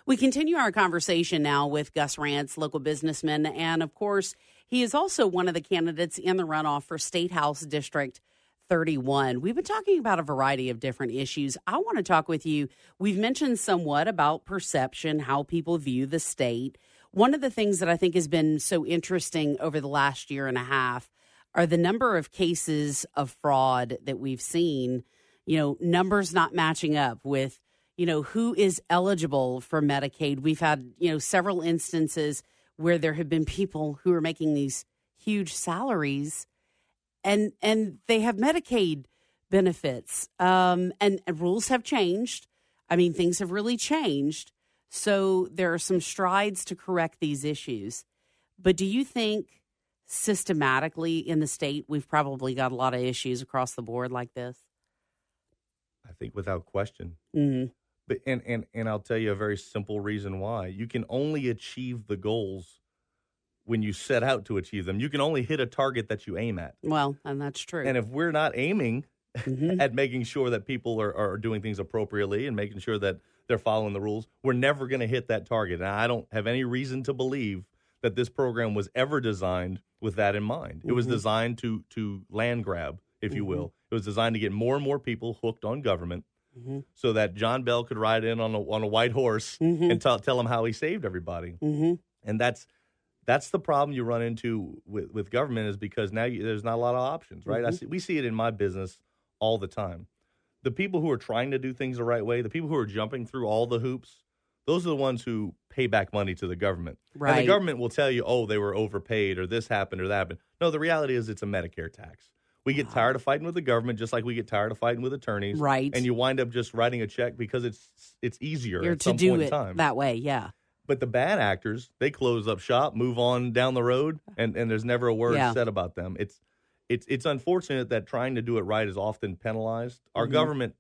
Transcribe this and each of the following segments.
We continue our conversation now with Gus Rantz, local businessman, and of course, he is also one of the candidates in the runoff for State House District 31. We've been talking about a variety of different issues. I want to talk with you. We've mentioned somewhat about perception, how people view the state. One of the things that I think has been so interesting over the last year and a half are the number of cases of fraud that we've seen, numbers not matching up with, who is eligible for Medicaid. We've had, several instances where there have been people who are making these huge salaries and they have Medicaid benefits. And rules have changed. I mean, things have really changed. So there are some strides to correct these issues. But do you think systematically in the state, we've probably got a lot of issues across the board like this? I think without question. Mm-hmm. But and I'll tell you a very simple reason why. You can only achieve the goals when you set out to achieve them. You can only hit a target that you aim at. Well, and that's true. And if we're not aiming at making sure that people are doing things appropriately and making sure that they're following the rules, we're never going to hit that target. And I don't have any reason to believe that this program was ever designed with that in mind. It was designed to land grab, if you will. It was designed to get more and more people hooked on government so that John Bell could ride in on a white horse and tell them how he saved everybody. And that's the problem you run into with government, is because now there's not a lot of options, right? We see it in my business all the time. The people who are trying to do things the right way, the people who are jumping through all the hoops, those are the ones who pay back money to the government. Right. And the government will tell you, oh, they were overpaid or this happened or that happened. No, the reality is it's a Medicare tax. We get tired of fighting with the government just like we get tired of fighting with attorneys. Right. And you wind up just writing a check because it's easier You're at some to do point in it time. that way, yeah. But the bad actors, they close up shop, move on down the road, and there's never a word said about them. It's unfortunate that trying to do it right is often penalized. Our government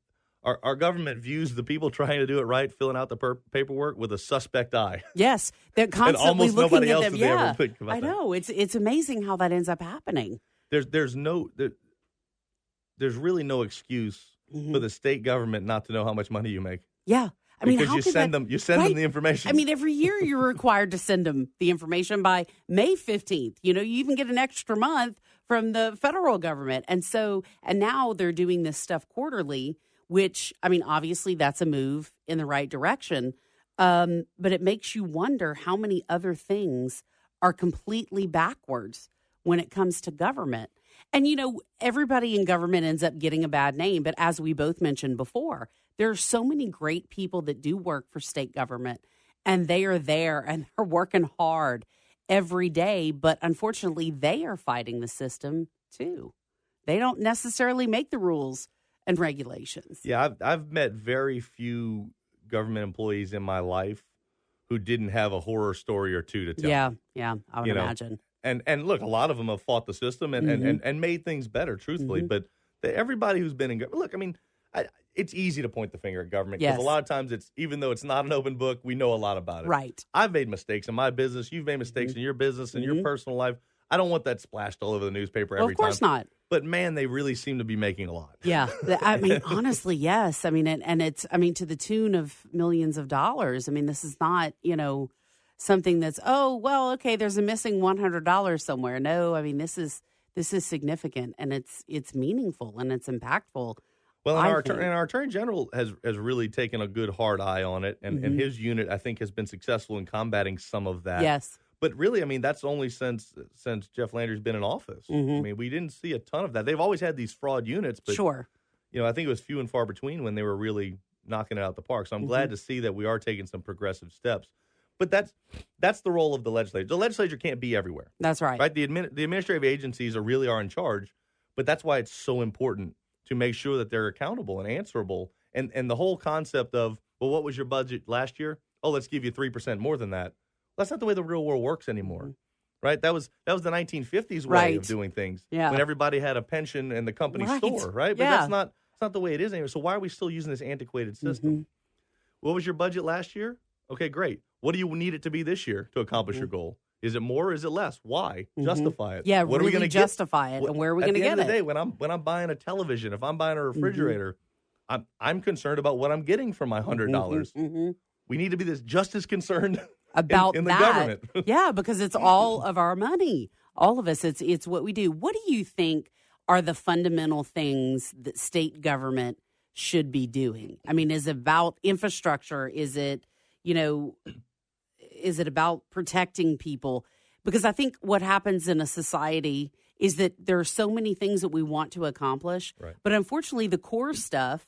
views the people trying to do it right, filling out the paperwork, with a suspect eye. Yes, they're constantly and almost looking nobody at else them. did they ever think about I know. that. It's amazing how that ends up happening. There's really no excuse for the state government not to know how much money you make. Yeah. I mean, because you send them the information. I mean, every year you're required to send them the information by May 15th. You even get an extra month from the federal government. And now they're doing this stuff quarterly, which, I mean, obviously that's a move in the right direction. But it makes you wonder how many other things are completely backwards when it comes to government. And, everybody in government ends up getting a bad name. But as we both mentioned before, there are so many great people that do work for state government, and they are there and they're working hard every day. But unfortunately, they are fighting the system, too. They don't necessarily make the rules and regulations. Yeah, I've met very few government employees in my life who didn't have a horror story or two to tell. Yeah, I would imagine. And look, a lot of them have fought the system and made things better, truthfully. But everybody who's been in government, look, I mean, it's easy to point the finger at government because a lot of times even though it's not an open book, we know a lot about it. Right. I've made mistakes in my business. You've made mistakes in your business and your personal life. I don't want that splashed all over the newspaper every time. Of course not. But man, they really seem to be making a lot. Yeah. I mean, honestly, yes. I mean, and it's, to the tune of millions of dollars. I mean, this is not, something that's, okay, there's a missing $100 somewhere. No, I mean, this is significant, and it's meaningful and it's impactful. Well, and our Attorney General has really taken a good hard eye on it, and his unit, I think, has been successful in combating some of that. Yes. But really, I mean, that's only since Jeff Landry's been in office. I mean, we didn't see a ton of that. They've always had these fraud units, but sure. I think it was few and far between when they were really knocking it out the park. So I'm glad to see that we are taking some progressive steps. But that's the role of the legislature. The legislature can't be everywhere. That's right. Right? The administrative agencies really are in charge, but that's why it's so important to make sure that they're accountable and answerable. And the whole concept of, well, what was your budget last year? Oh, let's give you 3% more than that. That's not the way the real world works anymore. Right? That was the 1950s way of doing things. Yeah. When everybody had a pension in the company store, right? But that's not the way it is anymore. So why are we still using this antiquated system? What was your budget last year? Okay, great. What do you need it to be this year to accomplish your goal? Is it more or is it less? Why? Justify it. Yeah, what really are we going to justify it, and where are we going to get it? At the end of the day, when I'm buying a television, if I'm buying a refrigerator, I'm concerned about what I'm getting for my $100. we need to be just as concerned about in the that. government. Yeah, because it's all of our money. All of us. It's what we do. What do you think are the fundamental things that state government should be doing? I mean, is it about infrastructure? Is it, is it about protecting people? Because I think what happens in a society is that there are so many things that we want to accomplish. Right. But unfortunately, the core stuff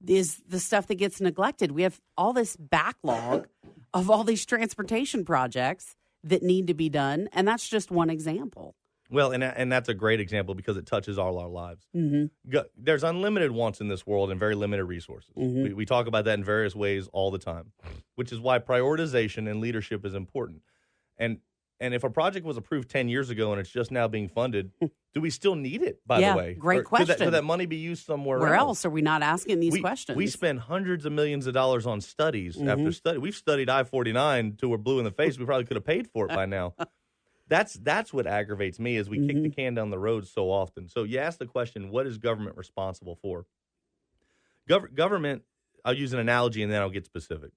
is the stuff that gets neglected. We have all this backlog of all these transportation projects that need to be done. And that's just one example. Well, and that's a great example because it touches all our lives. Mm-hmm. There's unlimited wants in this world and very limited resources. Mm-hmm. We talk about that in various ways all the time, which is why prioritization and leadership is important. And if a project was approved 10 years ago and it's just now being funded, do we still need it, by the way? Great question. Could that money be used somewhere Where else are we not asking these questions? We spend hundreds of millions of dollars on studies after study. We've studied I-49 till we're blue in the face. We probably could have paid for it by now. That's what aggravates me is we kick the can down the road so often. So you ask the question, what is government responsible for? Government, I'll use an analogy and then I'll get specific.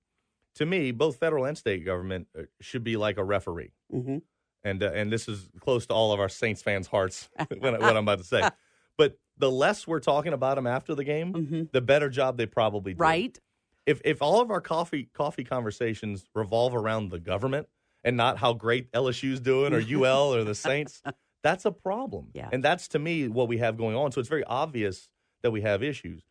To me, both federal and state government should be like a referee. Mm-hmm. And this is close to all of our Saints fans' hearts, what I'm about to say. But the less we're talking about them after the game, the better job they probably do. Right. If all of our coffee conversations revolve around the government and not how great LSU's doing or UL or the Saints, that's a problem. Yeah. And that's, to me, what we have going on. So it's very obvious that we have issues.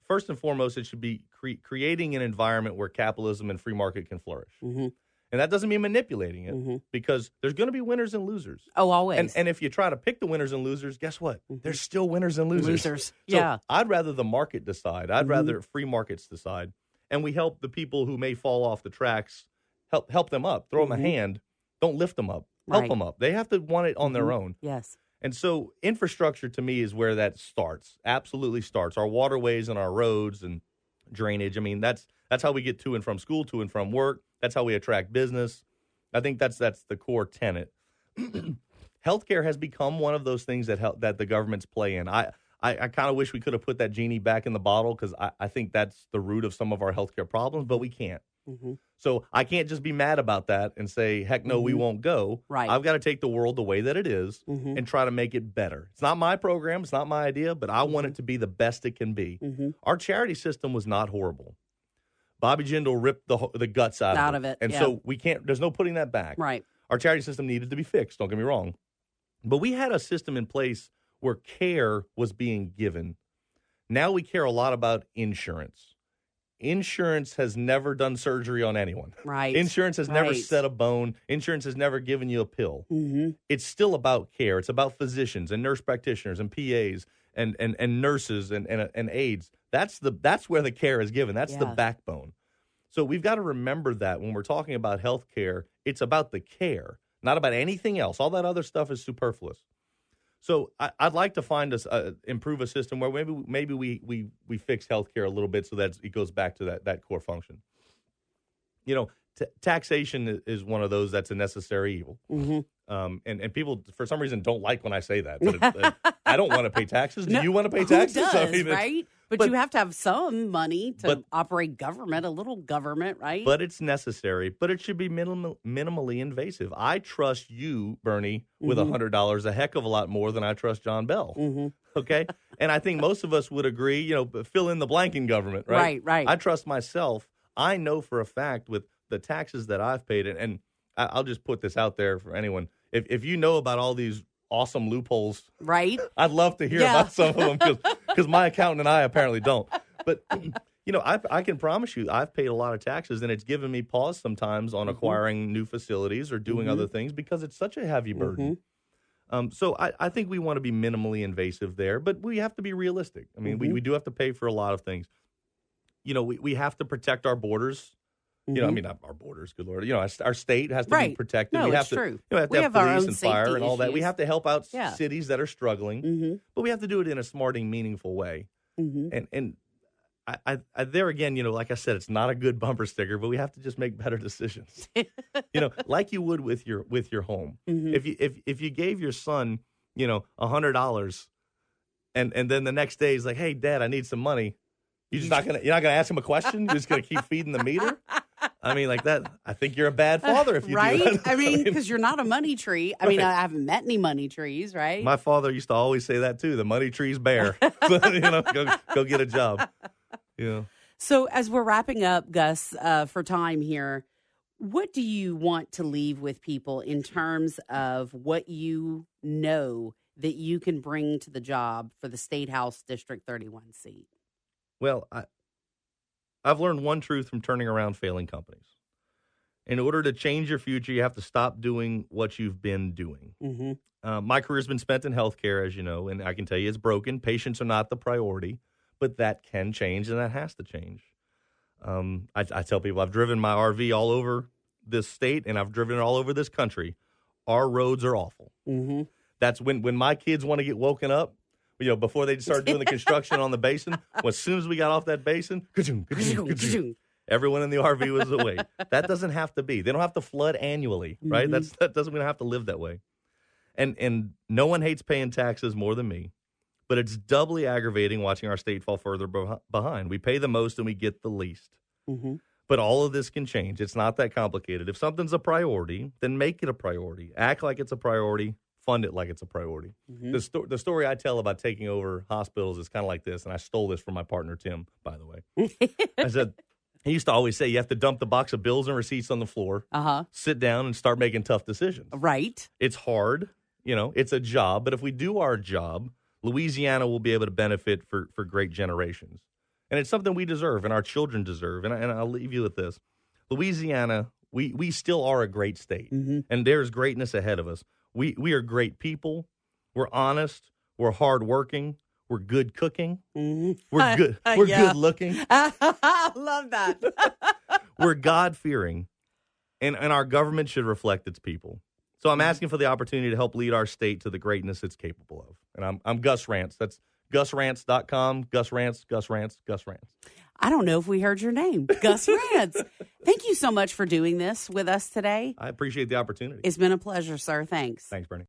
First and foremost, it should be creating an environment where capitalism and free market can flourish. Mm-hmm. And that doesn't mean manipulating it because there's going to be winners and losers. Oh, always. And if you try to pick the winners and losers, guess what? There's still winners and losers. So yeah. I'd rather the market decide. I'd rather free markets decide. And we help the people who may fall off the tracks, help them up, throw them a hand. Don't lift them up. Help them up. They have to want it on their own. Yes. And so infrastructure to me is where that starts, absolutely starts. Our waterways and our roads and drainage. I mean, that's how we get to and from school, to and from work. That's how we attract business. I think that's the core tenet. Healthcare has become one of those things that the governments play in. I kind of wish we could have put that genie back in the bottle because I think that's the root of some of our healthcare problems, but we can't. Mm-hmm. So I can't just be mad about that and say, heck no, we won't go. Right. I've got to take the world the way that it is and try to make it better. It's not my program. It's not my idea, but I want it to be the best it can be. Our charity system was not horrible. Bobby Jindal ripped the guts out of it. And so we can't, there's no putting that back. Right. Our charity system needed to be fixed. Don't get me wrong. But we had a system in place where care was being given. Now we care a lot about insurance. Insurance has never done surgery on anyone. Right. Insurance has never set a bone. Insurance has never given you a pill. It's still about care. It's about physicians and nurse practitioners and PAs and nurses and aides. That's where the care is given. That's the backbone. So we've got to remember that when we're talking about health care, it's about the care, not about anything else. All that other stuff is superfluous. So I'd like to find improve a system where maybe we fix healthcare a little bit so that it goes back to that core function. You know, taxation is one of those that's a necessary evil. And people, for some reason, don't like when I say that. But I don't want to pay taxes. Do you want to pay taxes? Who does, I mean, right? But you have to have some money to operate government, a little government, right? But it's necessary. But it should be minimally invasive. I trust you, Bernie, with $100 a heck of a lot more than I trust John Bell. Okay? And I think most of us would agree, fill in the blank in government, right? Right. I trust myself. I know for a fact with the taxes that I've paid, and I'll just put this out there for anyone. If you know about all these awesome loopholes, right? I'd love to hear about some of them because my accountant and I apparently don't. But, I can promise you I've paid a lot of taxes, and it's given me pause sometimes on acquiring new facilities or doing other things because it's such a heavy burden. So I think we want to be minimally invasive there, but we have to be realistic. I mean, we do have to pay for a lot of things. We have to protect our borders. Not our borders, good Lord. Our state has to be protected. No, we have it's to, true. We have to have our police own and fire and all that. We issues. have to help out cities that are struggling, but we have to do it in a smart and meaningful way. And I there again, like I said, it's not a good bumper sticker, but we have to just make better decisions. Like you would with your home. If you gave your son, $100, and then the next day he's like, "Hey, Dad, I need some money." You're not gonna ask him a question. You're just gonna keep feeding the meter. I mean, like that. I think you're a bad father if you right? do that. I mean, because you're not a money tree. I mean, I haven't met any money trees, right? My father used to always say that too. The money tree's bare. So, go get a job. Yeah. So as we're wrapping up, Gus, for time here, what do you want to leave with people in terms of what you know that you can bring to the job for the State House District 31 seat? Well, I've learned one truth from turning around failing companies. In order to change your future, you have to stop doing what you've been doing. Mm-hmm. My career's been spent in healthcare, as you know, and I can tell you it's broken. Patients are not the priority, but that can change, and that has to change. I tell people I've driven my RV all over this state, and I've driven it all over this country. Our roads are awful. Mm-hmm. That's when my kids want to get woken up, before they start doing the construction on the basin. Well, as soon as we got off that basin, everyone in the RV was awake. That doesn't have to be. They don't have to flood annually, right? Mm-hmm. That doesn't mean I have to live that way. And no one hates paying taxes more than me, but it's doubly aggravating watching our state fall further behind. We pay the most and we get the least. Mm-hmm. But all of this can change. It's not that complicated. If something's a priority, then make it a priority. Act like it's a priority. Fund it like it's a priority. Mm-hmm. The story I tell about taking over hospitals is kind of like this, and I stole this from my partner, Tim, by the way. I said, he used to always say, you have to dump the box of bills and receipts on the floor, sit down, and start making tough decisions. Right. It's hard. It's a job. But if we do our job, Louisiana will be able to benefit for great generations. And it's something we deserve and our children deserve. And I'll leave you with this. Louisiana, we still are a great state, and there's greatness ahead of us. We are great people. We're honest. We're hardworking. We're good cooking. Mm-hmm. We're good. We're good looking. I love that. We're God-fearing, and our government should reflect its people. So I'm asking for the opportunity to help lead our state to the greatness it's capable of. And I'm Gus Rantz. That's GusRantz.com. Gus Rantz, Gus Rantz, Gus Rantz. I don't know if we heard your name, Gus Rantz. Thank you so much for doing this with us today. I appreciate the opportunity. It's been a pleasure, sir. Thanks. Thanks, Bernie.